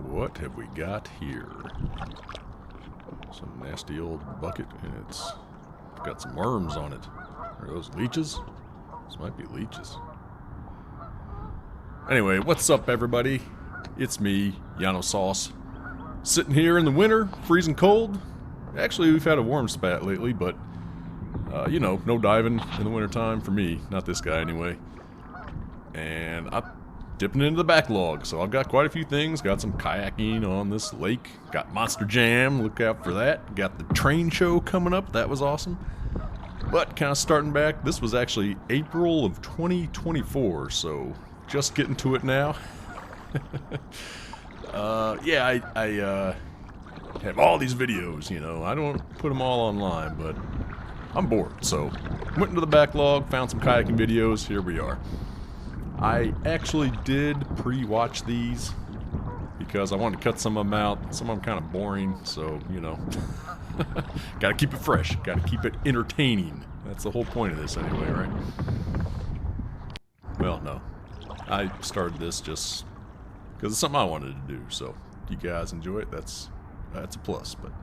what have we got here? Some nasty old bucket, and it's got some worms on it. Are those leeches? Those might be leeches. Anyway, what's up, everybody? It's me, Yano Sauce. Sitting here in the winter, freezing cold. Actually, we've had a warm spat lately, but, you know, no diving in the wintertime for me. Not this guy, anyway. And I'm dipping into the backlog, so I've got quite a few things. Got some kayaking on this lake. Got Monster Jam, look out for that. Got the train show coming up, that was awesome. But kind of starting back, this was actually April of 2024, so just getting to it now. Yeah, I have all these videos, you know. I don't put them all online, but I'm bored, so went into the backlog, found some kayaking videos, here we are. I actually did pre-watch these because I wanted to cut some of them out. Some of them kind of boring, so, you know, gotta keep it fresh, gotta keep it entertaining. That's the whole point of this anyway, right? Well, no. I started this just because it's something I wanted to do, so if you guys enjoy it, that's a plus. But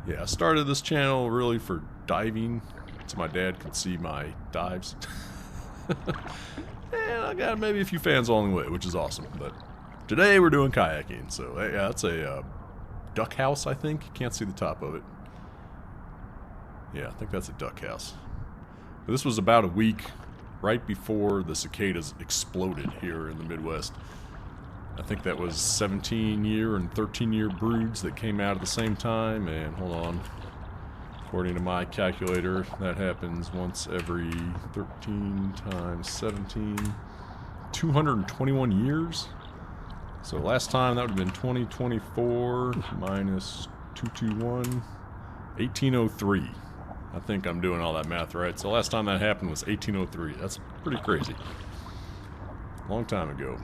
yeah, I started this channel really for diving, so my dad could see my dives. And I got maybe a few fans along the way, which is awesome. But today we're doing kayaking, so yeah, that's a duck house, I think. You can't see the top of it. Yeah, I think that's a duck house. But this was about a week right before the cicadas exploded here in the Midwest. I think that was 17-year and 13-year broods that came out at the same time, and hold on. According to my calculator, that happens once every 13 times 17, 221 years. So last time that would have been 2024 minus 221, 1803. I think I'm doing all that math right. So last time that happened was 1803. That's pretty crazy. Long time ago.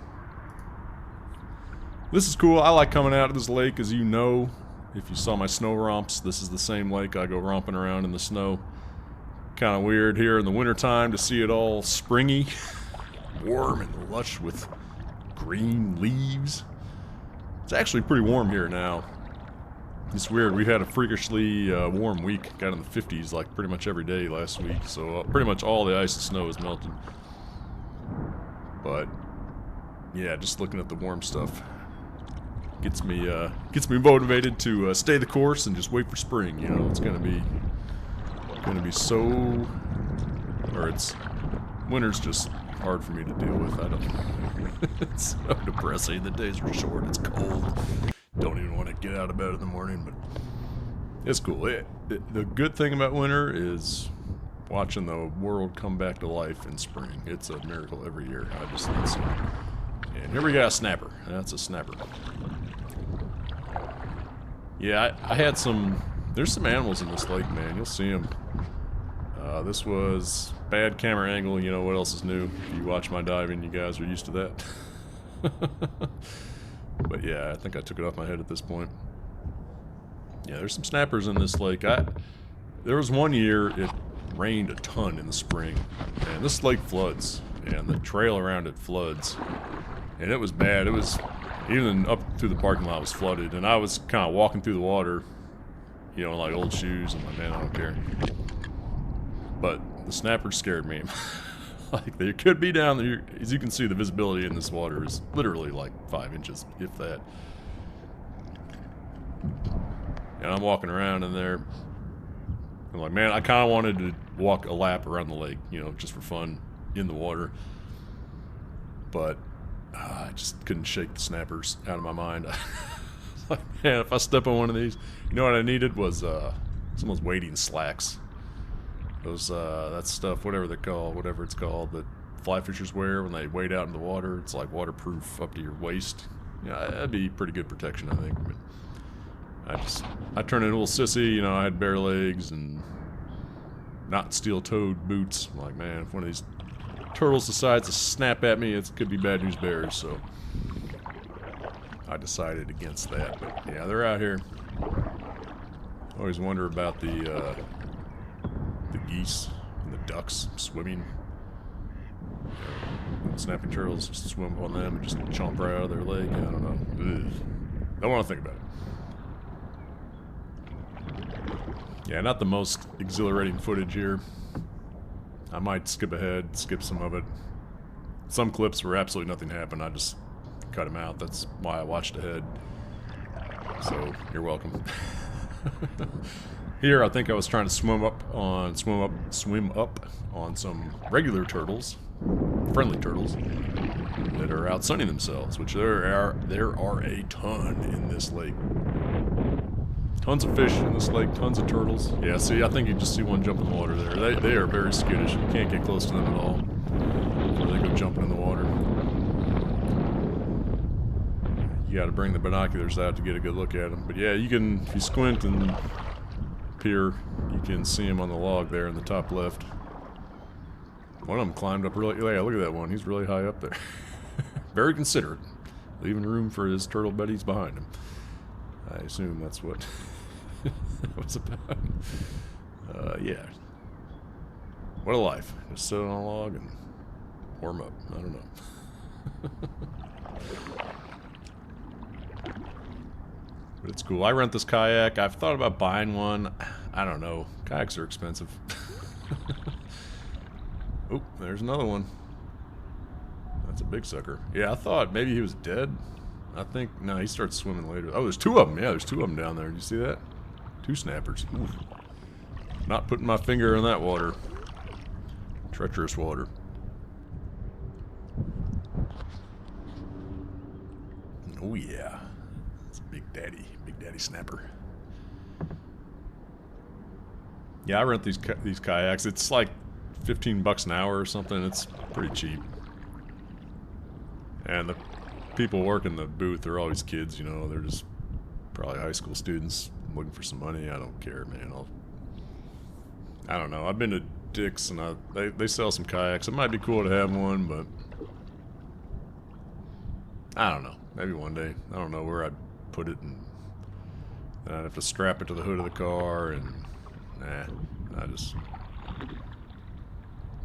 This is cool. I like coming out of this lake, as you know. If you saw my snow romps, this is the same lake I go romping around in the snow. Kind of weird here in the wintertime to see it all springy, warm and lush with green leaves. It's actually pretty warm here now. It's weird. We had a freakishly warm week. Got in the 50s like pretty much every day last week, so pretty much all the ice and snow is melted. But yeah, just looking at the warm stuff gets me motivated to stay the course and just wait for spring. You know, it's gonna be so, or it's winter's just hard for me to deal with. I don't. It's so depressing. The days are short. It's cold. Don't even want to get out of bed in the morning, but it's cool. The good thing about winter is watching the world come back to life in spring. It's a miracle every year. I just think so. And here we got a snapper. That's a snapper. Yeah, I had some... There's some animals in this lake, man. You'll see them. This was bad camera angle. You know what else is new? If you watch my diving, you guys are used to that. But yeah, I think I took it off my head at this point. Yeah, there's some snappers in this lake. There was one year it rained a ton in the spring, and this lake floods, and the trail around it floods. And it was bad. It was... Even up through the parking lot was flooded, and I was kind of walking through the water, you know, like old shoes. I'm like, man, I don't care. But the snappers scared me. Like, they could be down there. As you can see, the visibility in this water is literally like 5 inches, if that. And I'm walking around in there. I'm like, man, I kind of wanted to walk a lap around the lake, you know, just for fun in the water. But I just couldn't shake the snappers out of my mind. Like, man, if I step on one of these, you know what I needed was some of those wading slacks. Those that stuff, whatever it's called, that fly fishers wear when they wade out in the water. It's like waterproof up to your waist. Yeah, that'd be pretty good protection, I think. But I turned into a little sissy. You know, I had bare legs and not steel-toed boots. I'm like, man, if one of these turtles decides to snap at me, it could be bad news bears, so I decided against that. But yeah, they're out here. Always wonder about the geese and the ducks swimming. snapping turtles, just swim up on them and just chomp right out of their leg. I don't know. Ugh. Don't want to think about it. Yeah, not the most exhilarating footage here. I might skip ahead, skip some of it. Some clips where absolutely nothing happened, I just cut them out. That's why I watched ahead. So, you're welcome. Here, I think I was trying to swim up on some regular turtles, friendly turtles, that are out sunning themselves, which there are a ton in this lake. Tons of fish in this lake, tons of turtles. Yeah, see, I think you just see one jump in the water there. They are very skittish. You can't get close to them at all before they go jumping in the water. You got to bring the binoculars out to get a good look at them. But yeah, you can, if you squint and peer, you can see him on the log there in the top left. One of them climbed up really, yeah, look at that one. He's really high up there. Very considerate, leaving room for his turtle buddies behind him. I assume that's what that was about. Yeah. What a life. Just sit on a log and warm up. I don't know. But it's cool. I rent this kayak. I've thought about buying one. I don't know. Kayaks are expensive. Oh, there's another one. That's a big sucker. Yeah, I thought maybe he was dead. I think, no, he starts swimming later. Oh, there's two of them. Yeah, there's two of them down there. Did you see that? Two snappers. Ooh. Not putting my finger in that water. Treacherous water. Oh, yeah. It's a big daddy snapper. Yeah, I rent these kayaks. It's like $15 an hour or something. It's pretty cheap. And the people working the booth are always kids, you know. They're just probably high school students looking for some money. I don't care, man. I don't know. I've been to Dick's and they sell some kayaks. It might be cool to have one, but I don't know. Maybe one day. I don't know where I'd put it, and then I'd have to strap it to the hood of the car, and nah, I just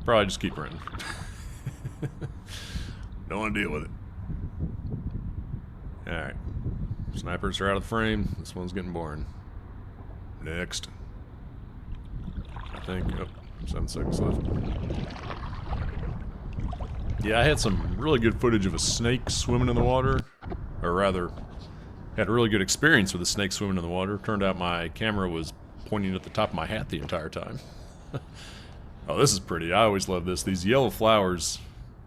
probably just keep renting. Don't want to deal with it. Alright. Snipers are out of the frame. This one's getting boring. Next. I think. Oh, 7 seconds left. Yeah, I had some really good footage of a snake swimming in the water. Or rather, had a really good experience with a snake swimming in the water. Turned out my camera was pointing at the top of my hat the entire time. Oh, this is pretty. I always love this. These yellow flowers,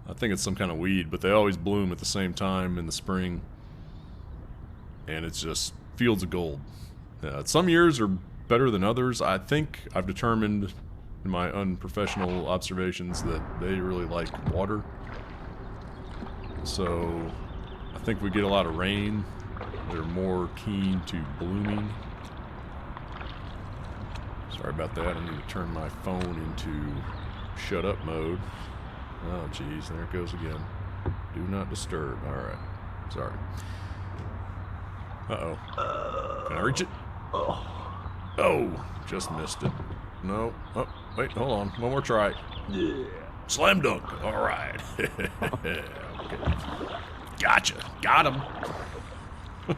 I think it's some kind of weed, but they always bloom at the same time in the spring. And it's just fields of gold. Some years are better than others. I think I've determined in my unprofessional observations that they really like water. So I think we get a lot of rain. They're more keen to blooming. Sorry about that. I need to turn my phone into shut up mode. Oh, geez. There it goes again. Do not disturb. Alright. Sorry. Uh-oh. Can I reach it? Oh, just missed it. No. Oh, wait, hold on. One more try. Yeah. Slam dunk. Alright. Okay. Gotcha. Got him. I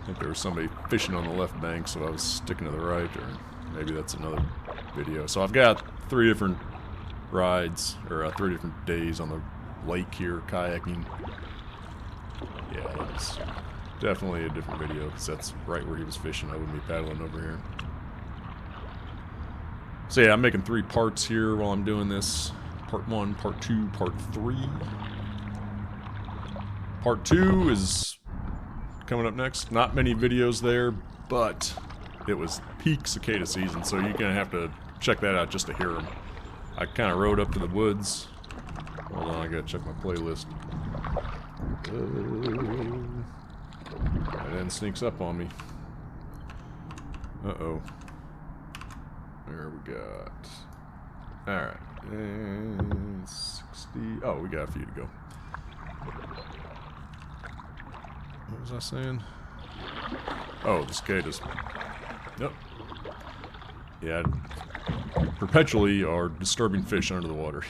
think there was somebody fishing on the left bank, so I was sticking to the right, or maybe that's another video. So I've got 3 different rides, or 3 different days on the lake here, kayaking. Yeah, that's definitely a different video, because that's right where he was fishing. I wouldn't be paddling over here. So yeah, I'm making 3 parts here while I'm doing this. Part 1, Part 2, Part 3. Part 2 is coming up next. Not many videos there, but it was peak cicada season, so you're going to have to check that out just to hear them. I kind of rode up to the woods. Hold on, I got to check my playlist. And then sneaks up on me. Uh-oh. There we got. Alright. And 60. Oh, we got a few to go. What was I saying? Oh, the cicadas. Yep. Yeah, perpetually are disturbing fish under the water.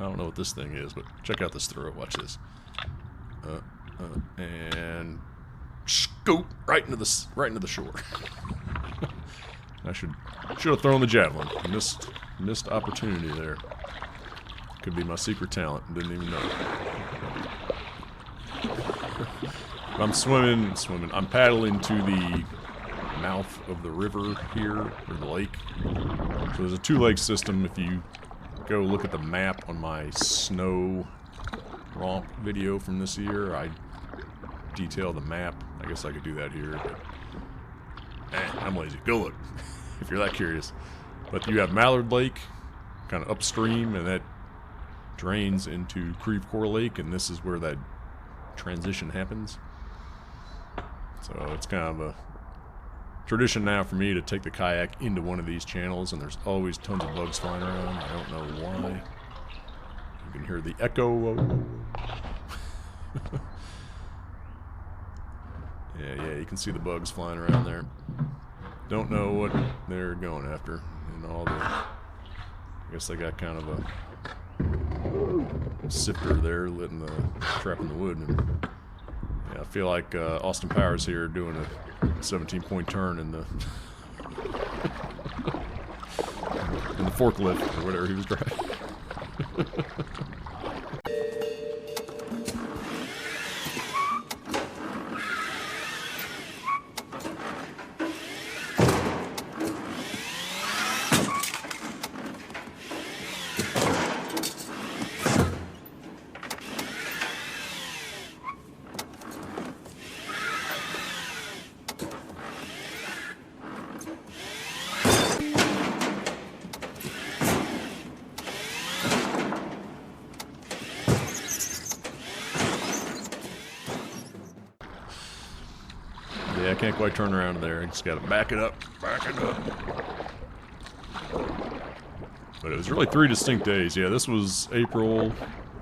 don't know what this thing is, but check out this throw. Watch this. And scoop right into the shore. I should have thrown the javelin. Missed opportunity there. Could be my secret talent. Didn't even know. I'm swimming. I'm paddling to the mouth of the river here, or the lake. So there's a two-lake system. If you go look at the map on my snow romp video from this year, I detail the map. I guess I could do that here, but I'm lazy. Go look if you're that curious. But you have Mallard Lake kind of upstream, and that drains into Creve Coeur Lake, and this is where that transition happens. So it's kind of a tradition now for me to take the kayak into one of these channels, and there's always tons of bugs flying around. I don't know why. You can hear the echo. Yeah, you can see the bugs flying around there. Don't know what they're going after. And all the... I guess they got kind of a sifter there, letting the trapping the wood. And, yeah, I feel like Austin Powers here doing a 17-point turn in the forklift or whatever he was driving. Yeah, I can't quite turn around there. I just gotta back it up. But it was really 3 distinct days. Yeah, this was April.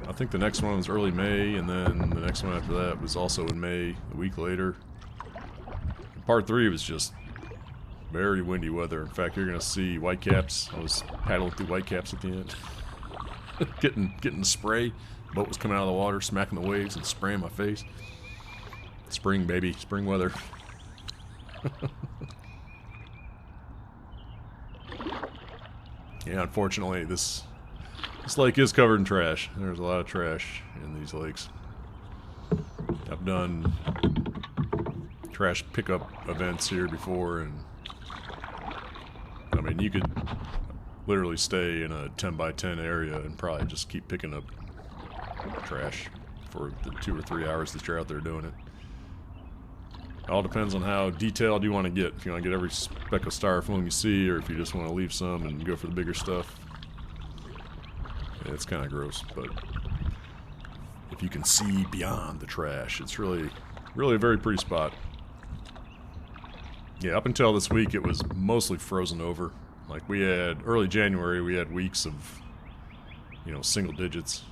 I think the next one was early May, and then the next one after that was also in May, a week later. Part 3 was just very windy weather. In fact, you're gonna see whitecaps. I was paddling through whitecaps at the end. getting the spray. The boat was coming out of the water, smacking the waves and spraying my face. Spring, baby. Spring weather. Yeah, unfortunately, this lake is covered in trash. There's a lot of trash in these lakes. I've done trash pickup events here before, and I mean, you could literally stay in a 10 by 10 area and probably just keep picking up trash for the 2 or 3 hours that you're out there doing it. It all depends on how detailed you want to get. If you want to get every speck of styrofoam you see, or if you just want to leave some and go for the bigger stuff. Yeah, it's kind of gross, but if you can see beyond the trash, it's really a very pretty spot. Yeah, up until this week, it was mostly frozen over. Like, we had, early January, we had weeks of, single digits.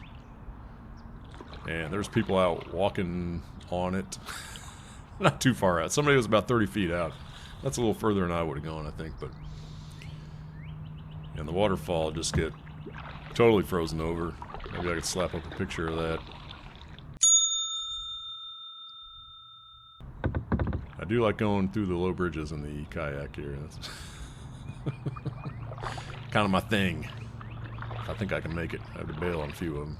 And there's people out walking on it. Not too far out. Somebody was about 30 feet out. That's a little further than I would have gone, I think, but... And the waterfall just get totally frozen over. Maybe I could slap up a picture of that. I do like going through the low bridges in the kayak here. That's kind of my thing. I think I can make it. I have to bail on a few of them.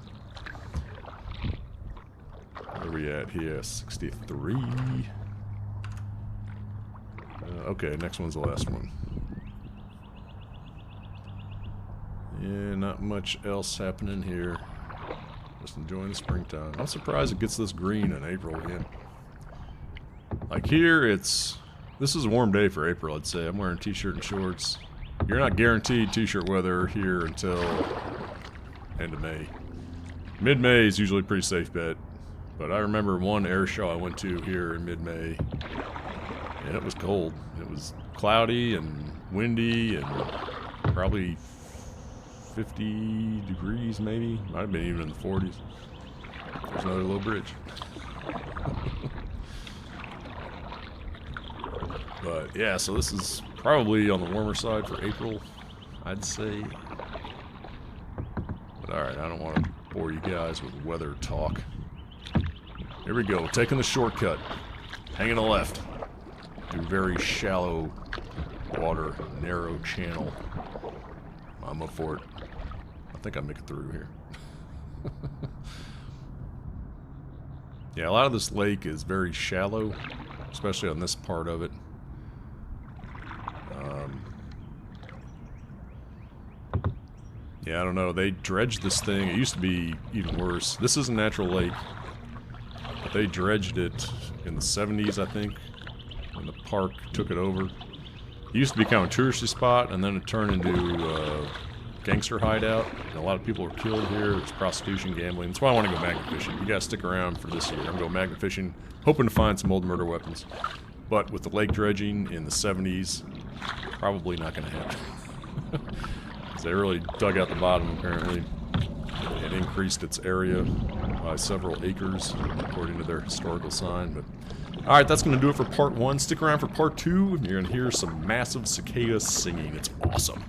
Where are we at here? 63. Okay, next one's the last one. Yeah, not much else happening here. Just enjoying the springtime. I'm surprised it gets this green in April again. Like here, this is a warm day for April, I'd say. I'm wearing a t-shirt and shorts. You're not guaranteed t-shirt weather here until end of May. Mid-May is usually a pretty safe bet. But I remember one air show I went to here in mid-May, and it was cold. It was cloudy and windy and probably 50 degrees maybe. Might have been even in the 40s. There's another low bridge. But yeah, so this is probably on the warmer side for April, I'd say. But alright, I don't want to bore you guys with weather talk. Here we go, taking the shortcut. Hanging a left. Through very shallow water, narrow channel. I'm up for it. I think I make it through here. Yeah, a lot of this lake is very shallow, especially on this part of it. Yeah, I don't know. They dredged this thing. It used to be even worse. This is a natural lake, but they dredged it in the 70s, I think, when the park took it over. It used to be kind of a touristy spot, and then it turned into a gangster hideout. And a lot of people were killed here. There's prostitution, gambling. That's why I want to go magnet fishing. You guys stick around for this year. I'm going magnet fishing, hoping to find some old murder weapons. But with the lake dredging in the 70s, probably not going to happen. Because they really dug out the bottom, apparently. It increased its area by several acres, according to their historical sign. But alright, that's going to do it for part 1. Stick around for part 2, and you're going to hear some massive cicadas singing. It's awesome.